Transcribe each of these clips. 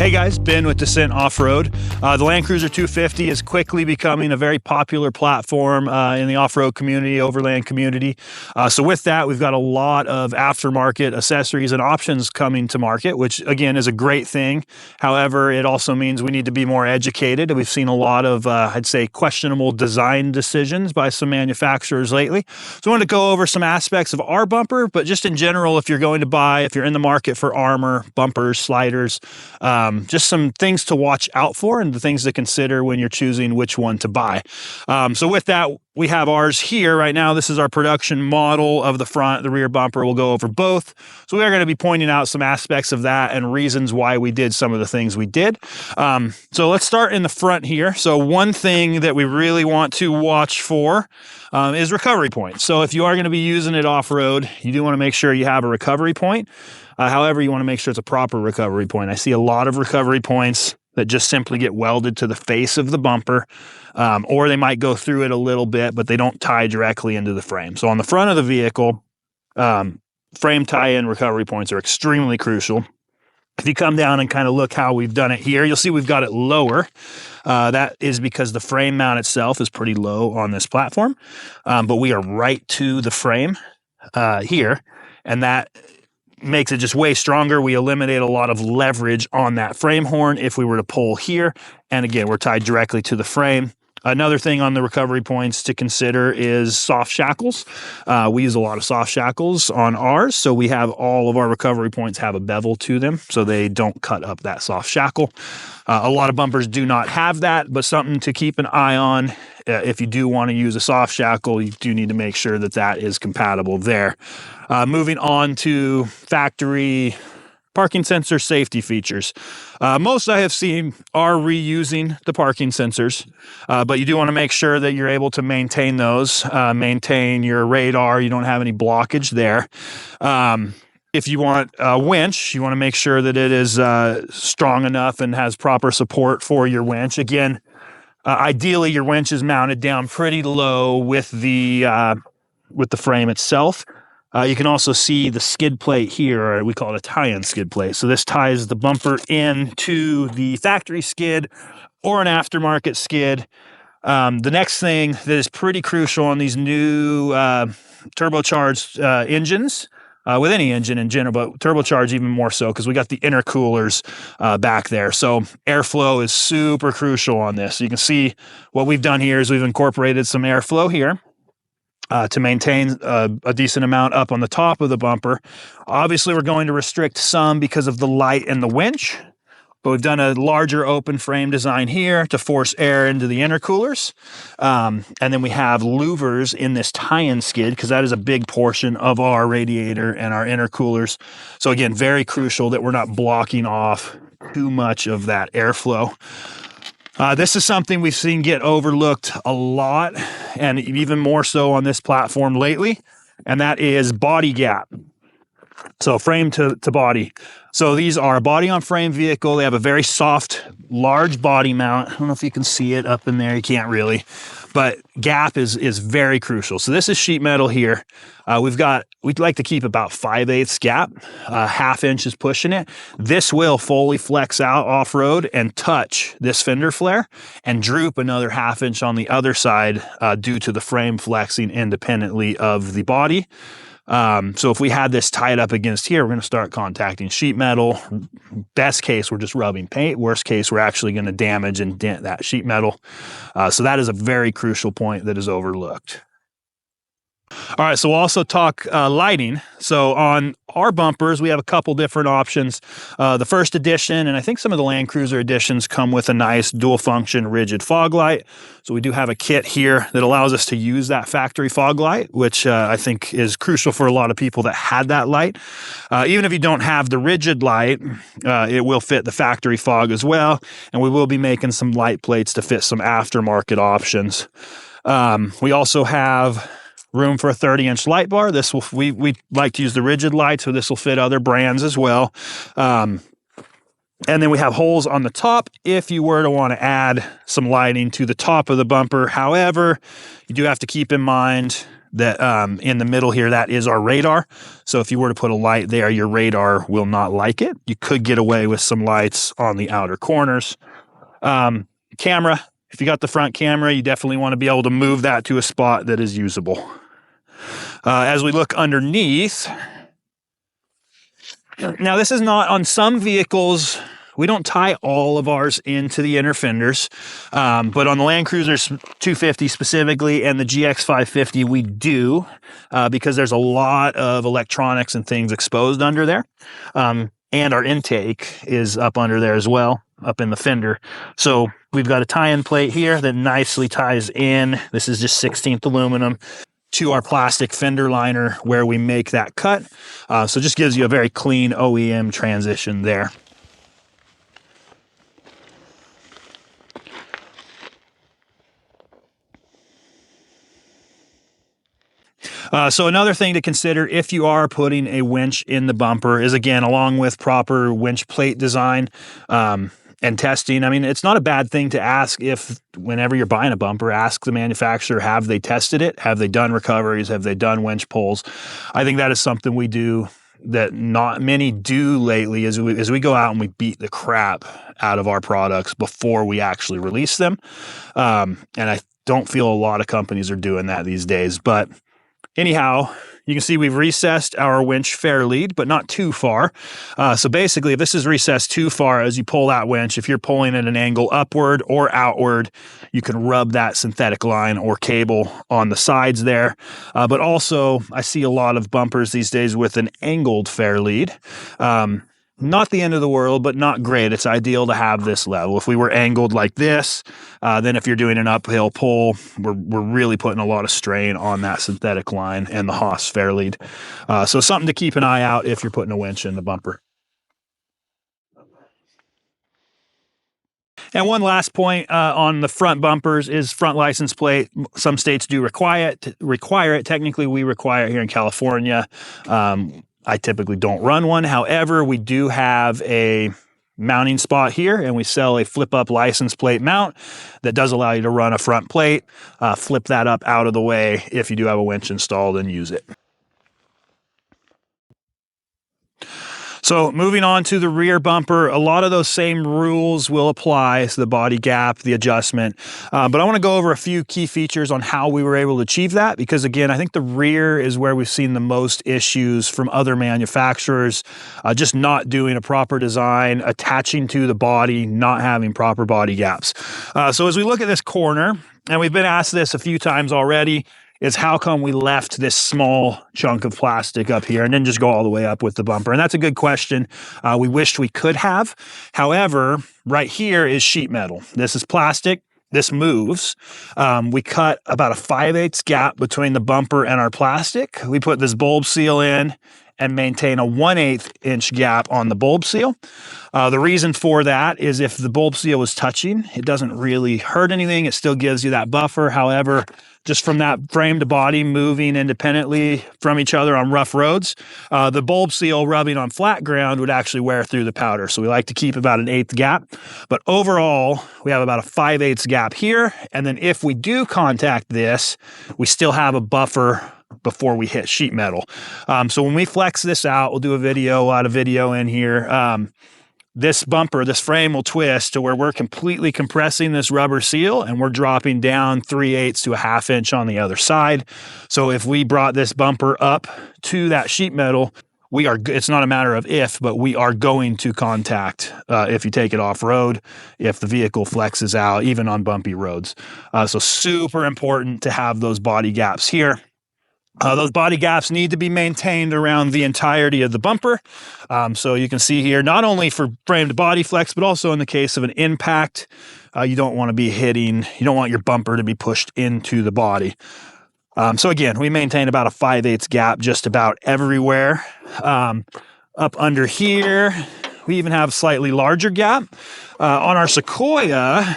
Hey guys, Ben with Descent Off-Road. The Land Cruiser 250 is quickly becoming a very popular platform in the off-road community, overland community. So with that, we've got a lot of aftermarket accessories and options coming to market, which again is a great thing. However, it also means we need to be more educated. We've seen a lot of, I'd say, questionable design decisions by some manufacturers lately. So I wanted to go over some aspects of our bumper, but just in general, if you're in the market for armor, bumpers, sliders, just some things to watch out for and the things to consider when you're choosing which one to buy. So with that, we have ours here right now. This is our production model of the front, the rear bumper. We'll go over both. So we are going to be pointing out some aspects of that and reasons why we did some of the things we did. So let's start in the front here. So one thing that we really want to watch for is recovery points. So if you are going to be using it off-road, you do want to make sure you have a recovery point. However, you want to make sure it's a proper recovery point. I see a lot of recovery points that just simply get welded to the face of the bumper, or they might go through it a little bit, but they don't tie directly into the frame. So on the front of the vehicle, frame tie-in recovery points are extremely crucial. If you come down and kind of look how we've done it here, you'll see we've got it lower. That is because the frame mount itself is pretty low on this platform, but we are right to the frame here, and that makes it just way stronger. We eliminate a lot of leverage on that frame horn if we were to pull here. And again, we're tied directly to the frame. Another thing on the recovery points to consider is soft shackles. We use a lot of soft shackles on ours, so we have all of our recovery points have a bevel to them, so they don't cut up that soft shackle. A lot of bumpers do not have that, but something to keep an eye on. If you do want to use a soft shackle, you do need to make sure that that is compatible there. Moving on to factory parking sensor safety features. Most I have seen are reusing the parking sensors, but you do want to make sure that you're able to maintain those, maintain your radar. You don't have any blockage there. If you want a winch, you want to make sure that it is strong enough and has proper support for your winch. Again, ideally your winch is mounted down pretty low with the frame itself. You can also see the skid plate here, or we call it a tie-in skid plate. So this ties the bumper into the factory skid or an aftermarket skid. The next thing that is pretty crucial on these new turbocharged engines, with any engine in general, but turbocharged even more so because we got the intercoolers back there. So airflow is super crucial on this. So you can see what we've done here is we've incorporated some airflow here. To maintain a decent amount up on the top of the bumper. Obviously, we're going to restrict some because of the light and the winch, but we've done a larger open frame design here to force air into the intercoolers. And then we have louvers in this tie-in skid because that is a big portion of our radiator and our intercoolers. So again, very crucial that we're not blocking off too much of that airflow. This is something we've seen get overlooked a lot, and even more so on this platform lately, and that is body gap. So frame to body. So these are a body-on-frame vehicle. They have a very soft, large body mount. I don't know if you can see it up in there. You can't really. But gap is very crucial. So this is sheet metal here. We'd like to keep about 5/8 gap, ½ inch is pushing it. This will fully flex out off-road and touch this fender flare and droop another ½ inch on the other side due to the frame flexing independently of the body. So if we had this tied up against here, we're going to start contacting sheet metal. Best case, we're just rubbing paint. Worst case, we're actually going to damage and dent that sheet metal. So that is a very crucial point that is overlooked. All right, so we'll also talk lighting. So on our bumpers, we have a couple different options. The first edition, and I think some of the Land Cruiser editions come with a nice dual function rigid fog light. So we do have a kit here that allows us to use that factory fog light, which I think is crucial for a lot of people that had that light. Even if you don't have the rigid light, it will fit the factory fog as well. And we will be making some light plates to fit some aftermarket options. We also have room for a 30-inch light bar. We like to use the rigid light, so this will fit other brands as well. And then we have holes on the top if you were to want to add some lighting to the top of the bumper. However, you do have to keep in mind that in the middle here, that is our radar. So if you were to put a light there, your radar will not like it. You could get away with some lights on the outer corners. Camera, if you got the front camera, you definitely want to be able to move that to a spot that is usable. As we look underneath, now this is not on some vehicles. We don't tie all of ours into the inner fenders, but on the Land Cruiser 250 specifically and the GX 550, we do, because there's a lot of electronics and things exposed under there. And our intake is up under there as well, up in the fender. So we've got a tie-in plate here that nicely ties in. This is just 16th aluminum to our plastic fender liner where we make that cut. So just gives you a very clean OEM transition there. So another thing to consider if you are putting a winch in the bumper is, again, along with proper winch plate design and testing. I mean, it's not a bad thing to ask if, whenever you're buying a bumper, ask the manufacturer, have they tested it? Have they done recoveries? Have they done winch pulls? I think that is something we do that not many do lately, as we go out and we beat the crap out of our products before we actually release them. And I don't feel a lot of companies are doing that these days, but anyhow, you can see we've recessed our winch fair lead, but not too far. So basically, if this is recessed too far as you pull that winch, if you're pulling at an angle upward or outward, you can rub that synthetic line or cable on the sides there. But also, I see a lot of bumpers these days with an angled fair lead. Not the end of the world, but not great. It's ideal to have this level. If we were angled like this, then if you're doing an uphill pull, we're really putting a lot of strain on that synthetic line and the Haas fair lead. So something to keep an eye out if you're putting a winch in the bumper. And one last point on the front bumpers is front license plate. Some states do require it. Technically, we require it here in California. I typically don't run one. However, we do have a mounting spot here, and we sell a flip-up license plate mount that does allow you to run a front plate, flip that up out of the way if you do have a winch installed and use it. So moving on to the rear bumper, a lot of those same rules will apply to the body gap, the adjustment. But I want to go over a few key features on how we were able to achieve that, because again, I think the rear is where we've seen the most issues from other manufacturers, just not doing a proper design, attaching to the body, not having proper body gaps. So as we look at this corner, and we've been asked this a few times already, is how come we left this small chunk of plastic up here and then just go all the way up with the bumper? And that's a good question. We wished we could have. However, right here is sheet metal. This is plastic. This moves. We cut about a 5/8 gap between the bumper and our plastic. We put this bulb seal in and maintain a 1/8 inch gap on the bulb seal. The reason for that is if the bulb seal is touching, it doesn't really hurt anything. It still gives you that buffer. However, just from that frame to body moving independently from each other on rough roads, the bulb seal rubbing on flat ground would actually wear through the powder. So we like to keep about an 1/8 gap. But overall, we have about a 5/8 gap here. And then if we do contact this, we still have a buffer before we hit sheet metal. So when we flex this out, we'll do a lot of video in here. This bumper, this frame will twist to where we're completely compressing this rubber seal and we're dropping down 3/8 to a 1/2 inch on the other side. So if we brought this bumper up to that sheet metal, it's not a matter of if, but we are going to contact if you take it off road, if the vehicle flexes out, even on bumpy roads. So super important to have those body gaps here. Those body gaps need to be maintained around the entirety of the bumper. So you can see here, not only for frame to body flex, but also in the case of an impact, you don't want your bumper to be pushed into the body. So again, we maintain about a 5/8 gap just about everywhere. Up under here, we even have a slightly larger gap. On our Sequoia,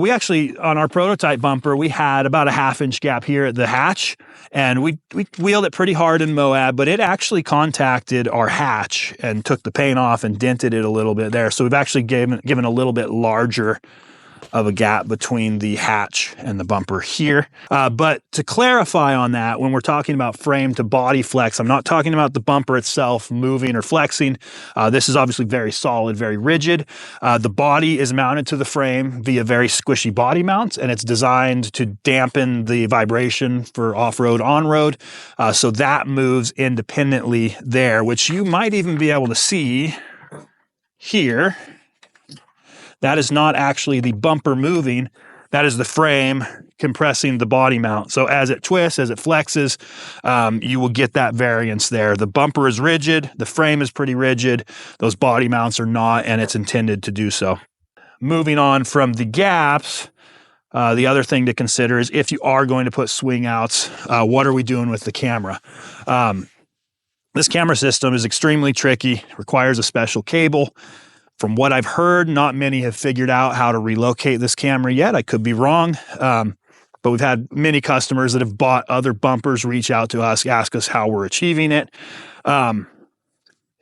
we actually, on our prototype bumper, we had about a 1/2 inch gap here at the hatch, and we wheeled it pretty hard in Moab, but it actually contacted our hatch and took the paint off and dented it a little bit there. So we've actually given a little bit larger of a gap between the hatch and the bumper here. But to clarify on that, when we're talking about frame to body flex, I'm not talking about the bumper itself moving or flexing. This is obviously very solid, very rigid. The body is mounted to the frame via very squishy body mounts, and it's designed to dampen the vibration for off-road, on-road. So that moves independently there, which you might even be able to see here. That is not actually the bumper moving. That is the frame compressing the body mount. So as it twists, as it flexes, you will get that variance there. The bumper is rigid. The frame is pretty rigid. Those body mounts are not, and it's intended to do so. Moving on from the gaps, the other thing to consider is if you are going to put swing outs, what are we doing with the camera? This camera system is extremely tricky, requires a special cable. From what I've heard, not many have figured out how to relocate this camera yet. I could be wrong, but we've had many customers that have bought other bumpers reach out to us, ask us how we're achieving it. And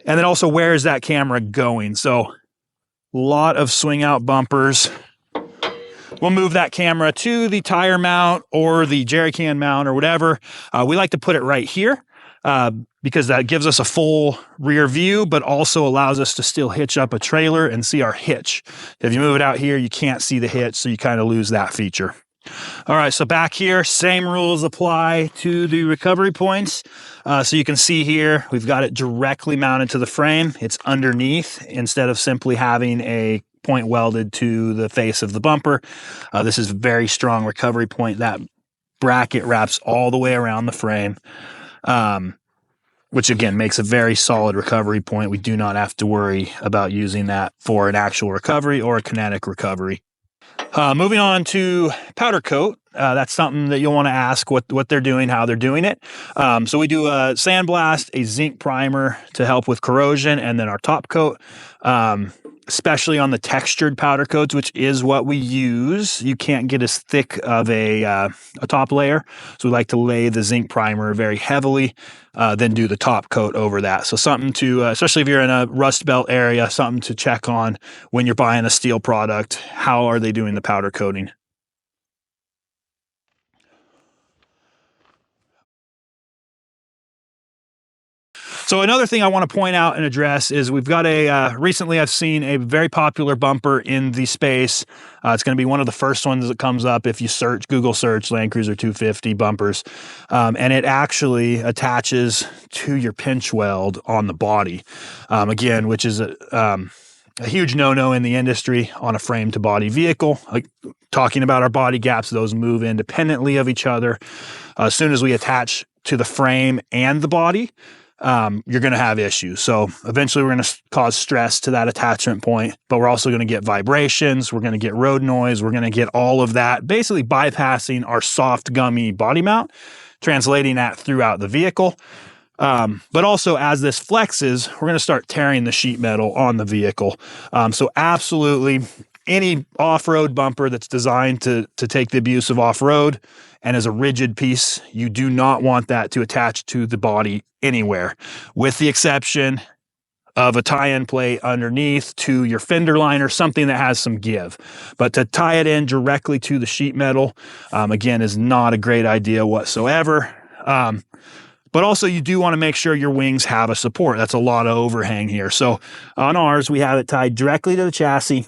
then also, where is that camera going? So a lot of swing out bumpers. We'll move that camera to the tire mount or the jerry can mount or whatever. We like to put it right here. Because that gives us a full rear view, but also allows us to still hitch up a trailer and see our hitch. If you move it out here, you can't see the hitch, so you kind of lose that feature. All right, so back here, same rules apply to the recovery points. So you can see here, we've got it directly mounted to the frame. It's underneath instead of simply having a point welded to the face of the bumper. This is a very strong recovery point. That bracket wraps all the way around the frame. Which again makes a very solid recovery point. We do not have to worry about using that for an actual recovery or a kinetic recovery. Moving on to powder coat. That's something that you'll want to ask what they're doing, how they're doing it. So we do a sandblast, a zinc primer to help with corrosion, and then our top coat. Especially on the textured powder coats, which is what we use. You can't get as thick of a top layer. So we like to lay the zinc primer very heavily, then do the top coat over that. So something to, especially if you're in a rust belt area, something to check on when you're buying a steel product. How are they doing the powder coating? So another thing I want to point out and address is we've got recently I've seen a very popular bumper in the space. It's going to be one of the first ones that comes up if you Google search Land Cruiser 250 bumpers. And it actually attaches to your pinch weld on the body. Again, which is a huge no-no in the industry on a frame to body vehicle. Like talking about our body gaps, those move independently of each other. As soon as we attach to the frame and the body, you're going to have issues. So eventually we're going to cause stress to that attachment point, but we're also going to get vibrations. We're going to get road noise. We're going to get all of that, basically bypassing our soft gummy body mount, translating that throughout the vehicle. But also as this flexes, we're going to start tearing the sheet metal on the vehicle. So absolutely any off-road bumper that's designed to take the abuse of off-road and is a rigid piece, you do not want that to attach to the body anywhere, with the exception of a tie-in plate underneath to your fender liner, something that has some give. But to tie it in directly to the sheet metal, again, is not a great idea whatsoever. But also you do want to make sure your wings have a support. That's a lot of overhang here. So on ours, we have it tied directly to the chassis.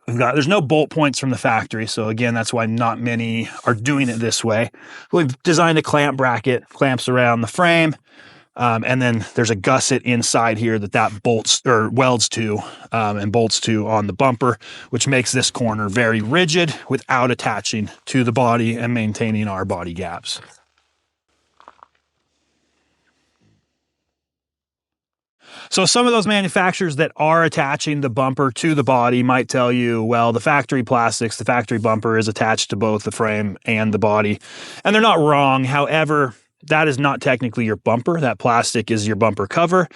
There's no bolt points from the factory. So again, that's why not many are doing it this way. We've designed a clamp bracket, clamps around the frame. And then there's a gusset inside here that bolts or welds to and bolts to on the bumper, which makes this corner very rigid without attaching to the body and maintaining our body gaps. So some of those manufacturers that are attaching the bumper to the body might tell you, well, the factory plastics, the factory bumper is attached to both the frame and the body. And they're not wrong. However, that is not technically your bumper. That plastic is your bumper cover.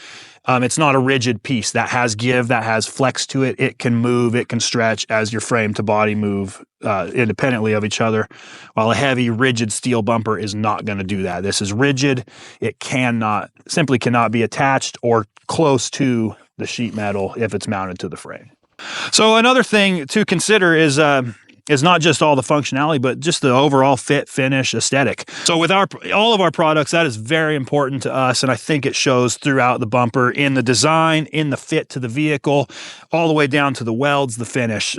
It's not a rigid piece. That has give, that has flex to it. It can move, it can stretch as your frame to body move independently of each other, while a heavy, rigid steel bumper is not going to do that. This is rigid. It simply cannot be attached or close to the sheet metal if it's mounted to the frame. So another thing to consider is not just all the functionality, but just the overall fit, finish, aesthetic. So with all of our products, that is very important to us, and I think it shows throughout the bumper, in the design, in the fit to the vehicle, all the way down to the welds, the finish.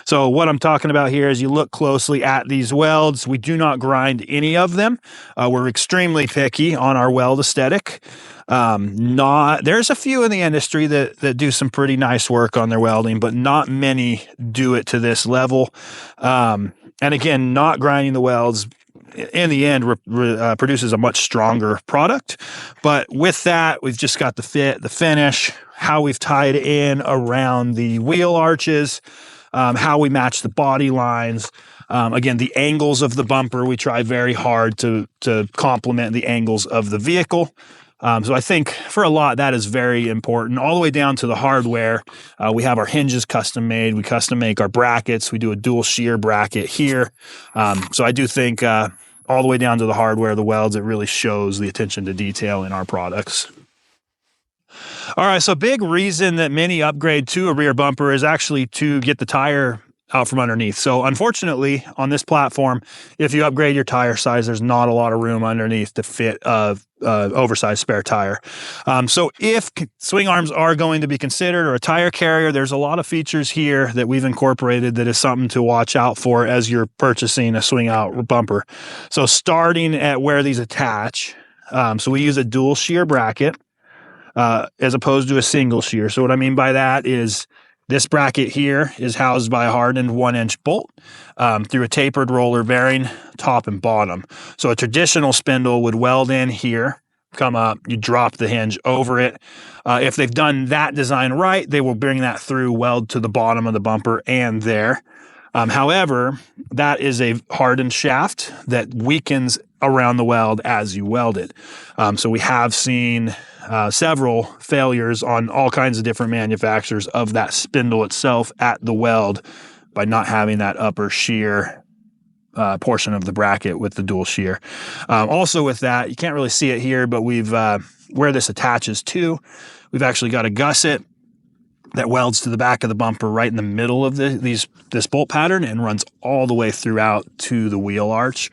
So what I'm talking about here is you look closely at these welds. We do not grind any of them. We're extremely picky on our weld aesthetic. There's a few in the industry that do some pretty nice work on their welding, but not many do it to this level. And again, not grinding the welds in the end produces a much stronger product. But with that, we've just got the fit, the finish, how we've tied in around the wheel arches, how we match the body lines. Again, the angles of the bumper, we try very hard to complement the angles of the vehicle. So I think for a lot, that is very important. All the way down to the hardware, we have our hinges custom made. We custom make our brackets. We do a dual shear bracket here. So I do think all the way down to the hardware, the welds, it really shows the attention to detail in our products. All right, so big reason that many upgrade to a rear bumper is actually to get the tire out from underneath. So unfortunately, on this platform, if you upgrade your tire size, there's not a lot of room underneath to fit a oversized spare tire. So if swing arms are going to be considered, or a tire carrier, there's a lot of features here that we've incorporated that is something to watch out for as you're purchasing a swing out bumper. So starting at where these attach, so we use a dual shear bracket as opposed to a single shear. So what I mean by that is this bracket here is housed by a hardened 1-inch bolt through a tapered roller bearing top and bottom. So a traditional spindle would weld in here, come up, you drop the hinge over it. If they've done that design right, they will bring that through, weld to the bottom of the bumper and there. However, that is a hardened shaft that weakens around the weld as you weld it. So we have seen several failures on all kinds of different manufacturers of that spindle itself at the weld by not having that upper shear portion of the bracket with the dual shear. Also with that, you can't really see it here, but we've where this attaches to, we've actually got a gusset that welds to the back of the bumper right in the middle of this bolt pattern and runs all the way throughout to the wheel arch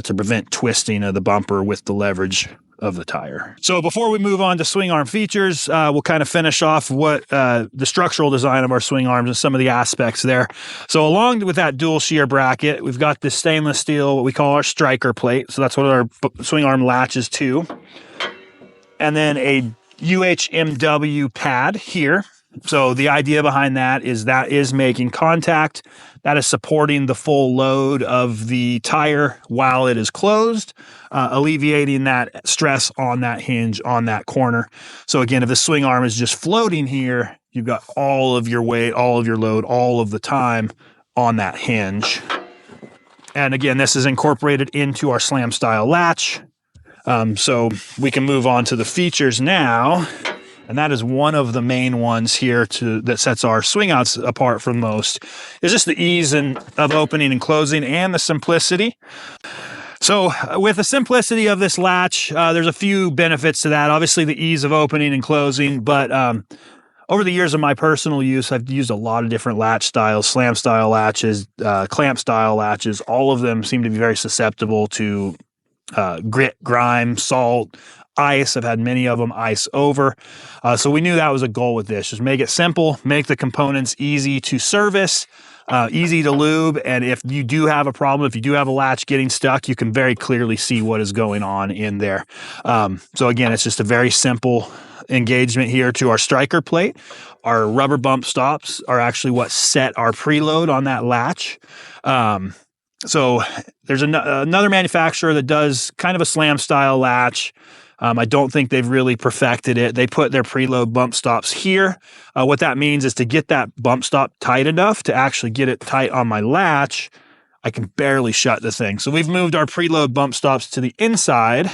to prevent twisting of the bumper with the leverage of the tire. So before we move on to swing arm features, we'll kind of finish off what the structural design of our swing arms and some of the aspects there. So along with that dual shear bracket, we've got this stainless steel, what we call our striker plate. So that's what our swing arm latches to. And then a UHMW pad here. So the idea behind that is making contact. That is supporting the full load of the tire while it is closed, alleviating that stress on that hinge, on that corner. So again, if the swing arm is just floating here, you've got all of your weight, all of your load, all of the time on that hinge. And again, this is incorporated into our slam style latch. So we can move on to the features now. And that is one of the main ones here that sets our swing outs apart from most, is just the ease of opening and closing and the simplicity. So with the simplicity of this latch, there's a few benefits to that. Obviously the ease of opening and closing, but over the years of my personal use, I've used a lot of different latch styles, slam style latches, clamp style latches. All of them seem to be very susceptible to grit, grime, salt, ice. I've had many of them ice over. So we knew that was a goal with this. Just make it simple, make the components easy to service, easy to lube. And if you do have a problem, if you do have a latch getting stuck, you can very clearly see what is going on in there. So again, it's just a very simple engagement here to our striker plate. Our rubber bump stops are actually what set our preload on that latch. So there's another manufacturer that does kind of a slam style latch. I don't think they've really perfected it. They put their preload bump stops here. What that means is to get that bump stop tight enough to actually get it tight on my latch, I can barely shut the thing. So we've moved our preload bump stops to the inside,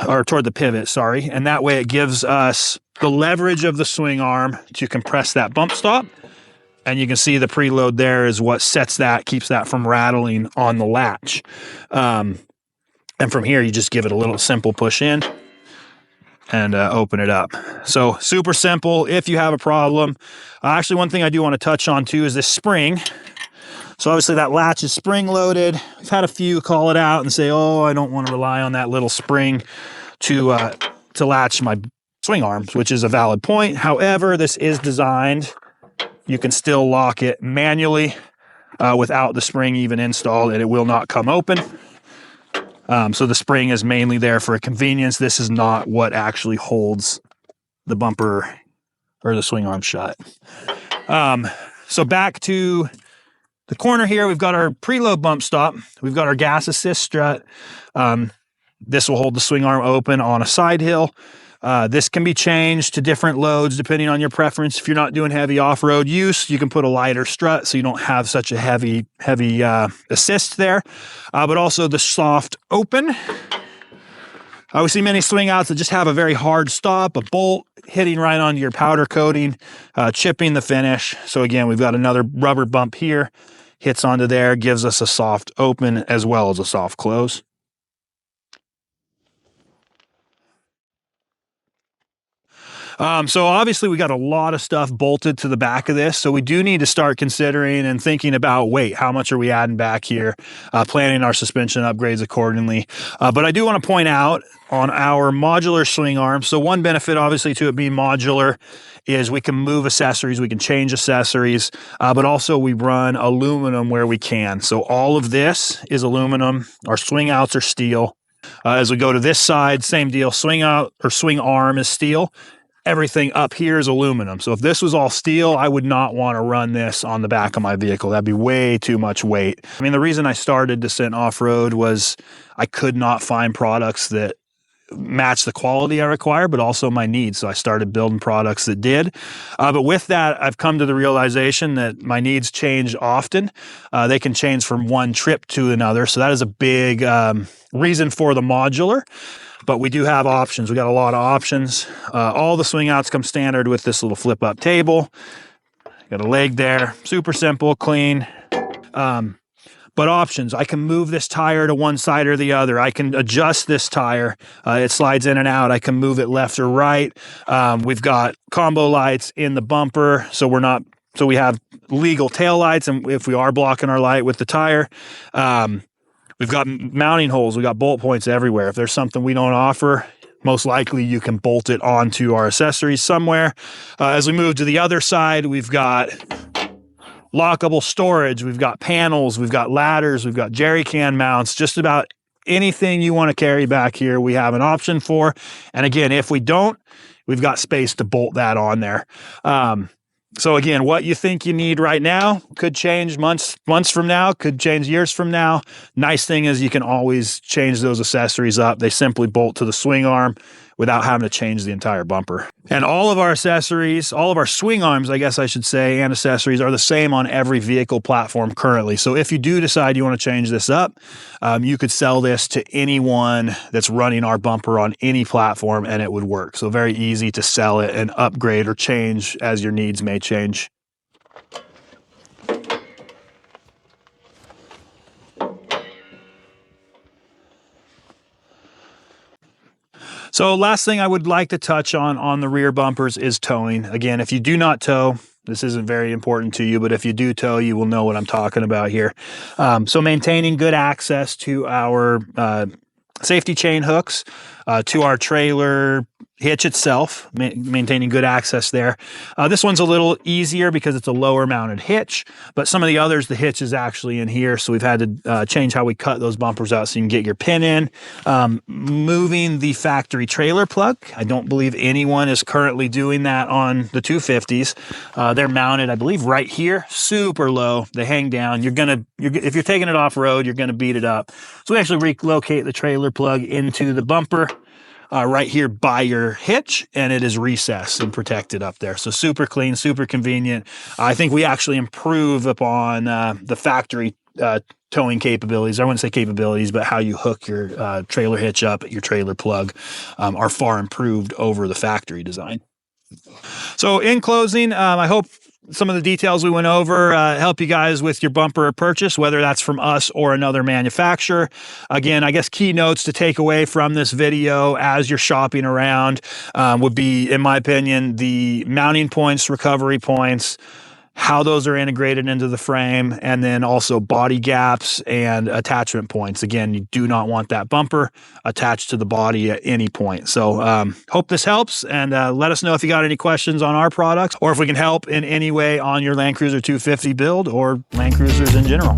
or toward the pivot, sorry. And that way it gives us the leverage of the swing arm to compress that bump stop. And you can see the preload there is what sets that, keeps that from rattling on the latch. And from here, you just give it a little simple push in. and open it up. So super simple if you have a problem. Actually, one thing I do want to touch on too is this spring. So obviously that latch is spring loaded. We've had a few call it out and say, oh, I don't want to rely on that little spring to latch my swing arms, which is a valid point. However, this is designed, you can still lock it manually without the spring even installed, and it will not come open. So the spring is mainly there for a convenience. This is not what actually holds the bumper or the swing arm shut. So back to the corner here, we've got our preload bump stop. We've got our gas assist strut. This will hold the swing arm open on a side hill. This can be changed to different loads depending on your preference. If you're not doing heavy off-road use, you can put a lighter strut so you don't have such a heavy assist there. But also the soft open. We see many swing outs that just have a very hard stop, a bolt hitting right onto your powder coating, chipping the finish. So again, we've got another rubber bump here, hits onto there, gives us a soft open as well as a soft close. So obviously we got a lot of stuff bolted to the back of this. So we do need to start considering and thinking about, wait, how much are we adding back here? Planning our suspension upgrades accordingly. But I do want to point out on our modular swing arm. So one benefit obviously to it being modular is we can move accessories, we can change accessories, but also we run aluminum where we can. So all of this is aluminum. Our swing outs are steel. As we go to this side, same deal, swing out or swing arm is steel. Everything up here is aluminum. So if this was all steel, I would not want to run this on the back of my vehicle. That'd be way too much weight. I mean, the reason I started Descent Off-Road was I could not find products that match the quality I require, but also my needs. So I started building products that did. But with that, I've come to the realization that my needs change often. They can change from one trip to another. So that is a big reason for the modular. But we do have options. We got a lot of options. All the swing outs come standard with this little flip up table. Got a leg there. Super simple, clean. But options, I can move this tire to one side or the other. I can adjust this tire. It slides in and out. I can move it left or right. We've got combo lights in the bumper. So we have legal tail lights. And if we are blocking our light with the tire, we've got mounting holes. We got bolt points everywhere. If there's something we don't offer, most likely you can bolt it onto our accessories somewhere. As we move to the other side, we've got lockable storage. We've got panels. We've got ladders. We've got jerry can mounts. Just about anything you want to carry back here, we have an option for. And again, if we don't, we've got space to bolt that on there. So again, what you think you need right now could change months from now, could change years from now. Nice thing is you can always change those accessories up. They simply bolt to the swing arm without having to change the entire bumper. And all of our accessories, all of our swing arms, I guess I should say, and accessories are the same on every vehicle platform currently. So if you do decide you want to change this up, you could sell this to anyone that's running our bumper on any platform and it would work. So very easy to sell it and upgrade or change as your needs may change. So last thing I would like to touch on the rear bumpers is towing. Again, if you do not tow, this isn't very important to you, but if you do tow, you will know what I'm talking about here. So maintaining good access to our safety chain hooks, to our trailer hitch itself, maintaining good access there. This one's a little easier because it's a lower mounted hitch, but some of the others, the hitch is actually in here. So we've had to change how we cut those bumpers out so you can get your pin in. Moving the factory trailer plug. I don't believe anyone is currently doing that on the 250s. They're mounted, I believe, right here, super low. They hang down. If you're taking it off road, you're going to beat it up. So we actually relocate the trailer plug into the bumper. Right here by your hitch, and it is recessed and protected up there. So super clean, super convenient. I think we actually improve upon the factory towing capabilities. I wouldn't say capabilities, but how you hook your trailer hitch up at your trailer plug are far improved over the factory design. So in closing, I hope some of the details we went over help you guys with your bumper purchase, whether that's from us or another manufacturer. Again, I guess key notes to take away from this video as you're shopping around would be, in my opinion, the mounting points, recovery points, how those are integrated into the frame, and then also body gaps and attachment points. Again, you do not want that bumper attached to the body at any point. So hope this helps, and let us know if you got any questions on our products or if we can help in any way on your Land Cruiser 250 build or Land Cruisers in general.